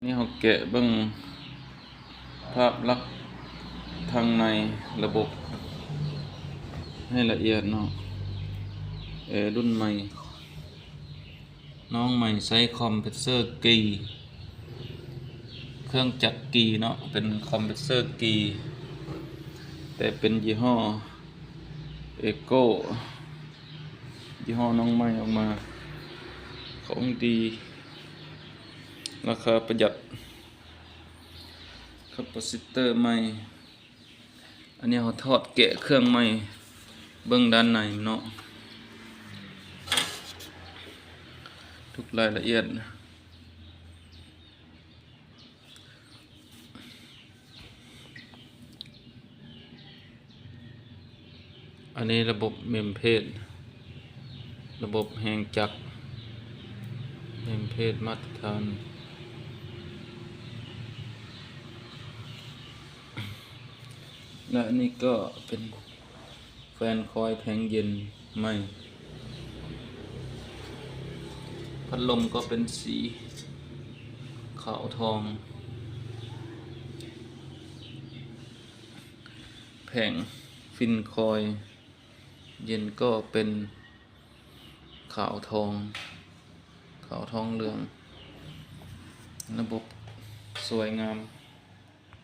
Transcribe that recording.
นี่เราแกะเบิ่งภาพลักษณ์ทางในระบบให้ละเอียดเนาะรุ่นใหม่น้องใหม่ใช้คอมเพรสเซอร์กีเครื่องจักรกีเนาะเป็นคอมเพรสเซอร์กีแต่เป็นยี่ห้อเอโก้ยี่ห้อน้องใหม่ออกมาของดีราคาประหยัดแคปาซิเตอร์ใหม่อันนี้เขาทอดแกะเครื่องใหม่เบื้องด้านในเนาะทุกรายละเอียดอันนี้ระบบเมมเพจระบบแห่งจักรเมมเพจมาตรฐานและอันนี้ก็เป็นแฟนคอยแผงเย็นใหม่พัดลมก็เป็นสีขาวทองแผงฟินคอยเย็นก็เป็นขาวทองเหลืองระบบสวยงาม